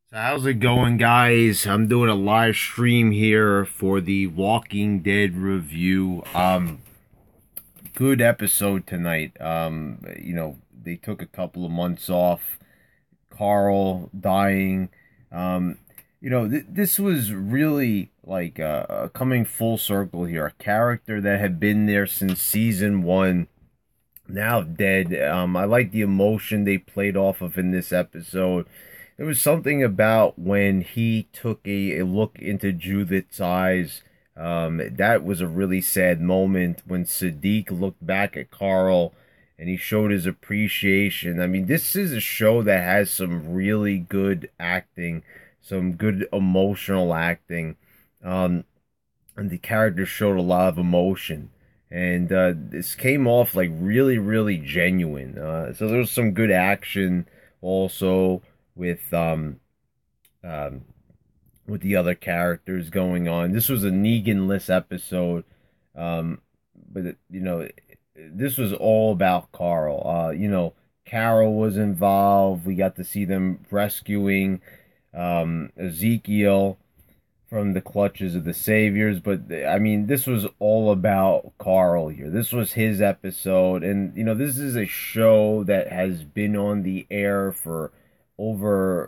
So how's it going, guys? I'm doing a live stream here for the Walking Dead review. Good episode tonight. They took a couple of months off. Carl dying. Um, this was really like coming full circle here. A character that had been there since season one, now dead. I like the emotion they played off of in this episode. There was something about when he took a look into Judith's eyes. That was a really sad moment when Sadiq looked back at Carl and he showed his appreciation. I mean, this is a show that has some really good acting, some good emotional acting. And the characters showed a lot of emotion. And this came off like really, really genuine. So there was some good action also with um, um, with the other characters going on. This was a Negan-less episode, but this was all about Carl. Carol was involved. We got to see them rescuing Ezekiel from the clutches of the saviors. But I mean, this was all about Carl here. This was his episode, and this is a show that has been on the air for over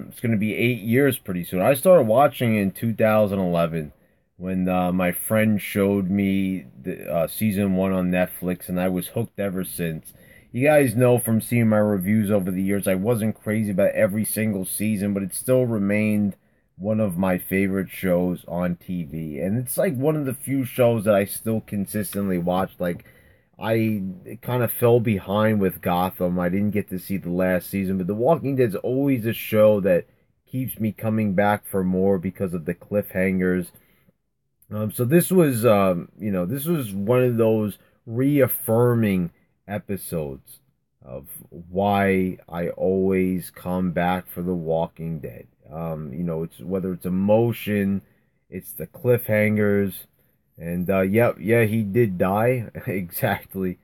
it's going to be 8 years pretty soon. I started watching in 2011 when my friend showed me the season one on Netflix, and I was hooked ever since. You guys know from seeing my reviews over the years, I wasn't crazy about every single season, but it still remained one of my favorite shows on TV. And it's like one of the few shows that I still consistently watch. Like, I kind of fell behind with Gotham. I didn't get to see the last season, but The Walking Dead's always a show that keeps me coming back for more because of the cliffhangers. So this was one of those reaffirming episodes of why I always come back for The Walking Dead. It's whether it's emotion, it's the cliffhangers, and he did die exactly.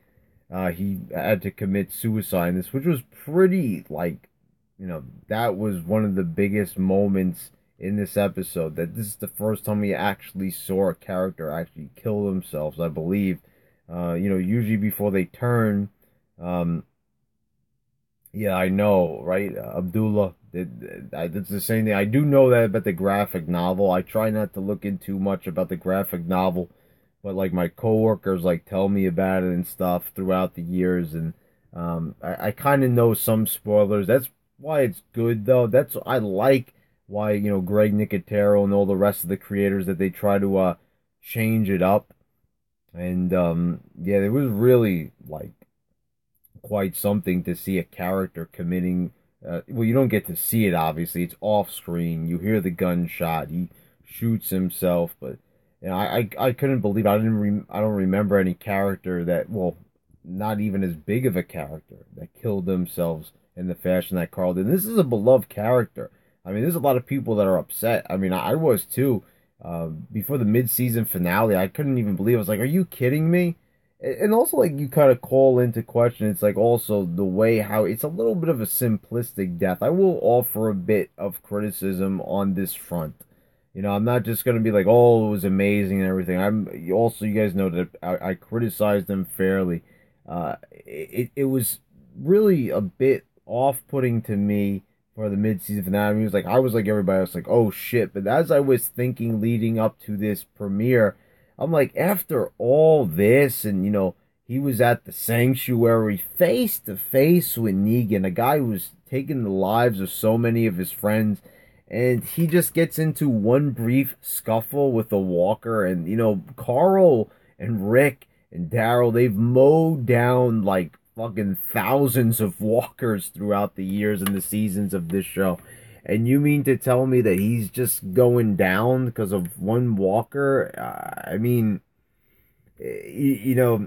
He had to commit suicide in this, which was pretty like, that was one of the biggest moments in this episode. That this is the first time we actually saw a character actually kill themselves, I believe. Usually before they turn, um, yeah, I know, right? Abdullah it's the same thing. I do know that about the graphic novel. I try not to look in too much about the graphic novel, but like my coworkers like tell me about it and stuff throughout the years, and I kind of know some spoilers. That's why it's good though. That's I like why Greg Nicotero and all the rest of the creators that they try to change it up, and yeah, it was really like quite something to see a character committing. Well, you don't get to see it, obviously. It's off screen. You hear the gunshot. He shoots himself, but I couldn't believe I don't remember any character that, well, not even as big of a character that killed themselves in the fashion that Carl did. This is a beloved character. I mean, there's a lot of people that are upset. I mean, I was too. Before the mid-season finale, I couldn't even believe. I was like, "Are you kidding me?" And also, like, you kind of call into question, it's like also the way how it's a little bit of a simplistic death. I will offer a bit of criticism on this front. I'm not just gonna be like, oh, it was amazing and everything. I'm also, you guys know that I criticized them fairly. It was really a bit off-putting to me for the mid-season finale. I mean, it was like I was like everybody else, like, oh shit. But as I was thinking leading up to this premiere, I'm like, after all this, and he was at the sanctuary face to face with Negan, a guy who was taking the lives of so many of his friends, and he just gets into one brief scuffle with a walker, and Carl and Rick and Daryl, they've mowed down like fucking thousands of walkers throughout the years and the seasons of this show. And you mean to tell me that he's just going down because of one walker? I mean, you know,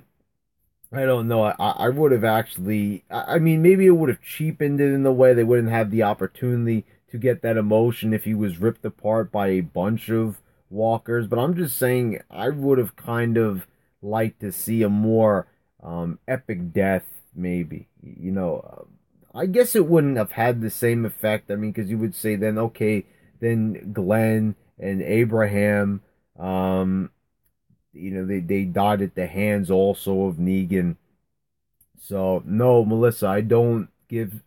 I don't know. I would have actually. I mean, maybe it would have cheapened it in the way they wouldn't have the opportunity to get that emotion if he was ripped apart by a bunch of walkers. But I'm just saying, I would have kind of liked to see a more epic death, maybe. I guess it wouldn't have had the same effect. I mean, because you would say then, okay, then Glenn and Abraham, um, they died at the hands also of Negan. So no, Melissa, I don't give.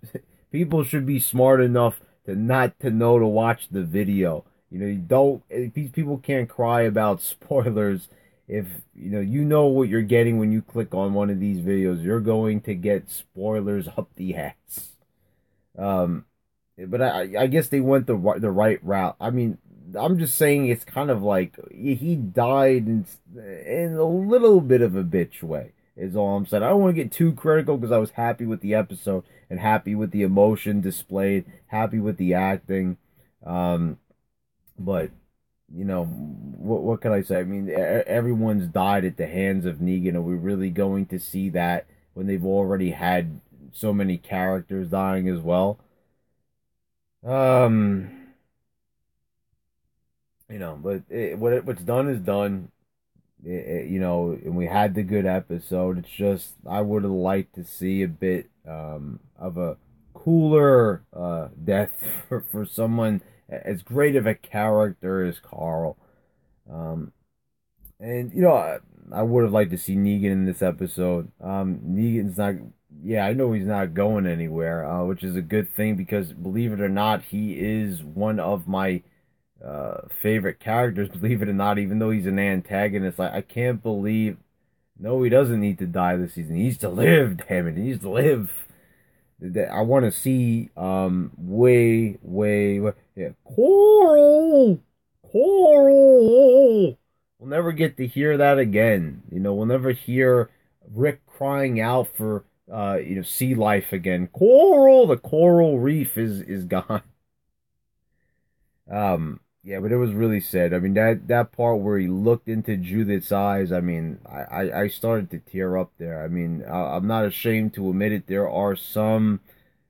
People should be smart enough to not to know to watch the video. You don't. These people can't cry about spoilers. If you know what you're getting when you click on one of these videos, you're going to get spoilers up the ass. Um, but I guess they went the right route. I mean, I'm just saying it's kind of like he died in a little bit of a bitch way. Is all I'm saying. I don't want to get too critical because I was happy with the episode and happy with the emotion displayed, happy with the acting. But what can I say? I mean, everyone's died at the hands of Negan. Are we really going to see that when they've already had so many characters dying as well? Um, but what's done is done. And we had the good episode. It's just I would have liked to see a bit of a cooler death for someone as great of a character as Carl. Um, and I would have liked to see Negan in this episode. Negan's not. Yeah, I know he's not going anywhere, which is a good thing because believe it or not, he is one of my favorite characters, believe it or not, even though he's an antagonist. I can't believe. No, he doesn't need to die this season. He needs to live, damn it. He needs to live. I want to see way, yeah, Coral. We'll never get to hear that again. We'll never hear Rick crying out for sea life again. Coral, the coral reef is gone. Yeah, but it was really sad. I mean, that part where he looked into Judith's eyes, I mean, I started to tear up there. I mean, I'm not ashamed to admit it. There are some,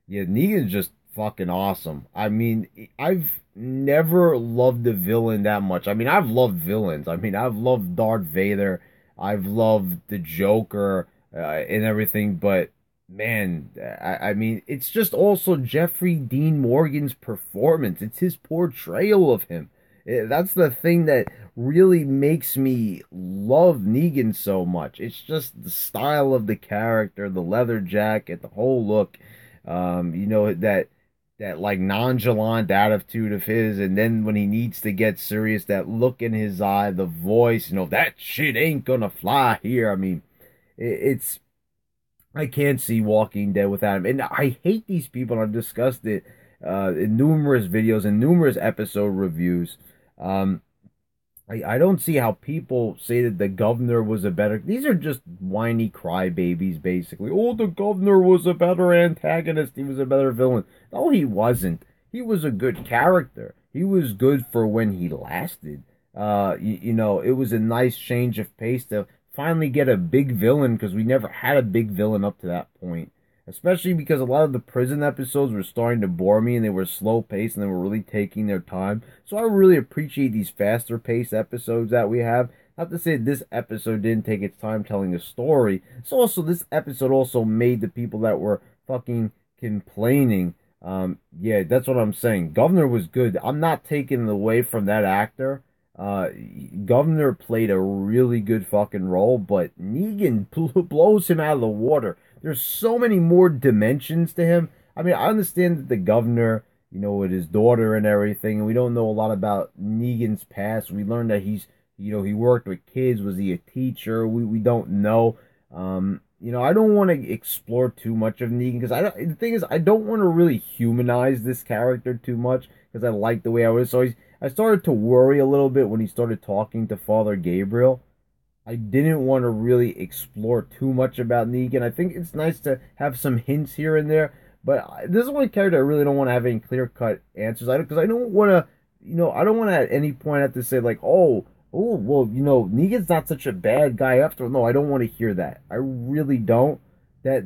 yeah, Negan's just fucking awesome. I mean, I've never loved a villain that much. I mean, I've loved villains. I mean, I've loved Darth Vader. I've loved the Joker, and everything, but man, I mean, it's just also Jeffrey Dean Morgan's performance. It's his portrayal of him. That's the thing that really makes me love Negan so much. It's just the style of the character, the leather jacket, the whole look. That like nonchalant attitude of his, and then when he needs to get serious, that look in his eye, the voice. That shit ain't gonna fly here. I mean, it's. I can't see Walking Dead without him. And I hate these people, and I've discussed it in numerous videos and numerous episode reviews. I don't see how people say that the governor was a better... These are just whiny crybabies, basically. Oh, the governor was a better antagonist. He was a better villain. No, he wasn't. He was a good character. He was good for when he lasted. It was a nice change of pace to finally get a big villain because we never had a big villain up to that point. Especially because a lot of the prison episodes were starting to bore me and they were slow paced and they were really taking their time. So I really appreciate these faster paced episodes that we have. Not to say this episode didn't take its time telling a story. So also this episode also made the people that were fucking complaining. Yeah, that's what I'm saying. Governor was good. I'm not taking it away from that actor. Governor played a really good fucking role, but Negan blows him out of the water. There's so many more dimensions to him. I mean, I understand that the governor, with his daughter and everything, and we don't know a lot about Negan's past. We learned that he worked with kids. Was he a teacher? We don't know. I don't want to explore too much of Negan because the thing is, I don't want to really humanize this character too much because I like the way I was. So I started to worry a little bit when he started talking to Father Gabriel. I didn't want to really explore too much about Negan. I think it's nice to have some hints here and there, but this is one character I really don't want to have any clear-cut answers. Because I don't want to, I don't want to at any point have to say like, well, Negan's not such a bad guy after all. No, I don't want to hear that. I really don't. That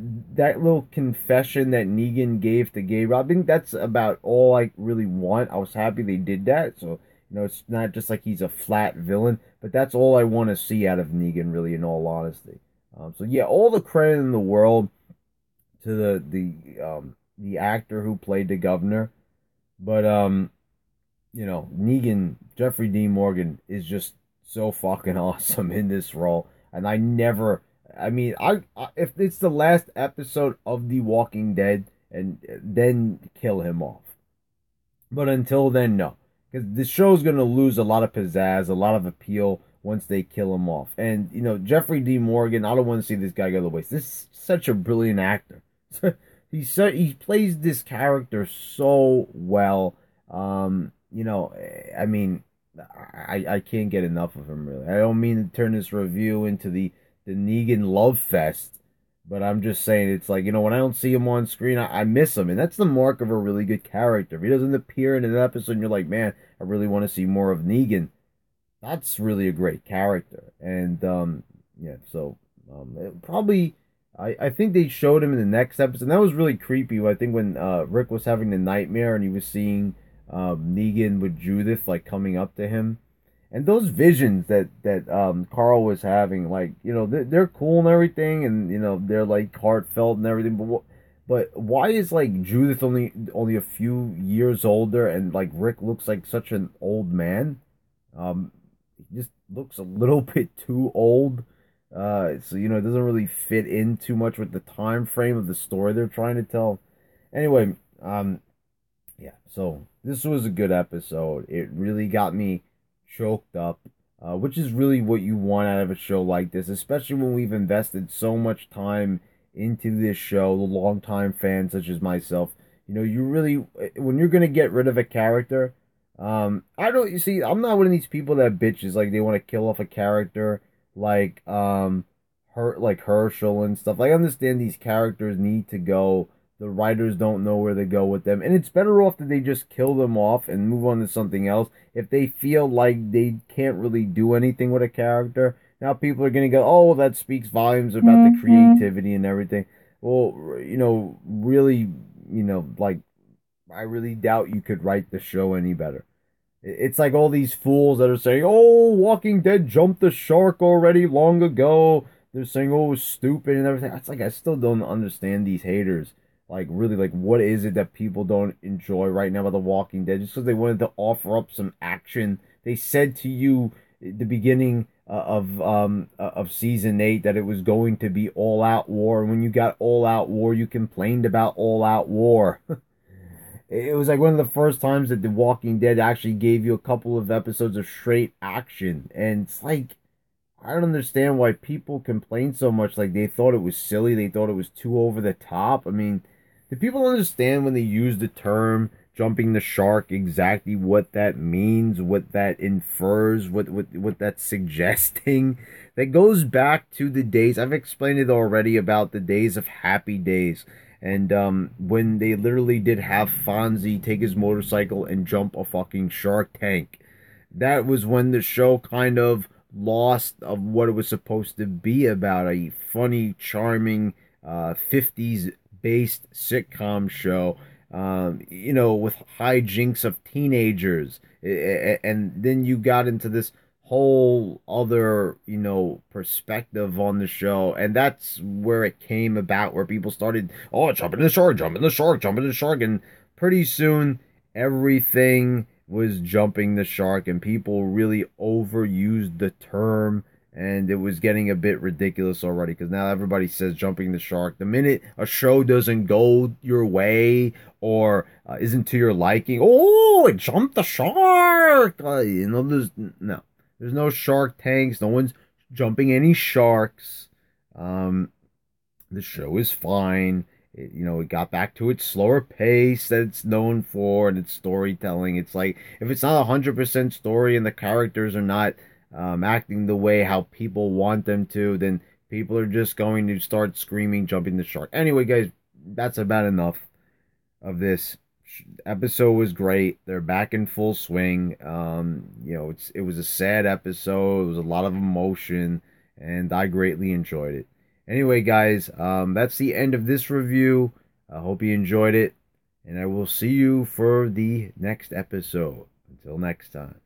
little confession that Negan gave to Gabriel, I think that's about all I really want. I was happy they did that, so it's not just like he's a flat villain, but that's all I want to see out of Negan, really, in all honesty. So yeah, all the credit in the world to the actor who played the governor, but Negan, Jeffrey Dean Morgan is just so fucking awesome in this role, and I never. I mean, if it's the last episode of The Walking Dead, and then kill him off. But until then, no, because the show's gonna lose a lot of pizzazz, a lot of appeal once they kill him off. And Jeffrey D. Morgan, I don't want to see this guy go to waste. This is such a brilliant actor. He plays this character so well. I mean, I can't get enough of him, really. I don't mean to turn this review into the Negan love fest, but I'm just saying, it's like, when I don't see him on screen, I miss him. And that's the mark of a really good character. If he doesn't appear in an episode and you're like, man, I really want to see more of Negan, that's really a great character. And, yeah, so, probably, I think they showed him in the next episode. And that was really creepy. I think when Rick was having the nightmare and he was seeing Negan with Judith, like, coming up to him. And those visions that Carl was having, like, they're cool and everything, and they're like heartfelt and everything. But why is, like, Judith only a few years older, and, like, Rick looks like such an old man? He just looks a little bit too old. So it doesn't really fit in too much with the time frame of the story they're trying to tell. Anyway, yeah. So this was a good episode. It really got me choked up, which is really what you want out of a show like this, especially when we've invested so much time into this show, the longtime fans such as myself. You really, when you're going to get rid of a character, you see, I'm not one of these people that bitches, like, they want to kill off a character, like, like Herschel and stuff. Like, I understand these characters need to go. The writers don't know where to go with them. And it's better off that they just kill them off and move on to something else. If they feel like they can't really do anything with a character, now people are going to go, oh, that speaks volumes about the creativity and everything. Well, really, like, I really doubt you could write the show any better. It's like all these fools that are saying, oh, Walking Dead jumped the shark already long ago. They're saying, oh, it was stupid and everything. It's like, I still don't understand these haters. Like, really, like, what is it that people don't enjoy right now about The Walking Dead? Just because they wanted to offer up some action. They said to you at the beginning of season 8 that it was going to be all-out war. And when you got all-out war, you complained about all-out war. It was like one of the first times that The Walking Dead actually gave you a couple of episodes of straight action. And it's like, I don't understand why people complain so much. Like, they thought it was silly. They thought it was too over the top. I mean, do people understand when they use the term jumping the shark exactly what that means, what that infers, what that's suggesting? That goes back to the days, I've explained it already, about the days of Happy Days. And when they literally did have Fonzie take his motorcycle and jump a fucking shark tank. That was when the show kind of lost of what it was supposed to be about, a funny, charming 50s based sitcom show, with hijinks of teenagers. And then you got into this whole other, perspective on the show. And that's where it came about, where people started, oh, jumping the shark, jumping the shark, jumping the shark. And pretty soon, everything was jumping the shark, and people really overused the term, and it was getting a bit ridiculous already, because now everybody says jumping the shark. The minute a show doesn't go your way or isn't to your liking, oh, it jumped the shark. There's no Shark Tanks. No one's jumping any sharks. The show is fine. It got back to its slower pace that it's known for, and its storytelling. It's like, if it's not 100% story and the characters are not acting the way how people want them to, then people are just going to start screaming, jumping the shark. Anyway, guys, that's about enough of this. Episode was great. They're back in full swing. It was a sad episode. It was a lot of emotion, and I greatly enjoyed it. Anyway, guys, that's the end of this review. I hope you enjoyed it, and I will see you for the next episode. Until next time.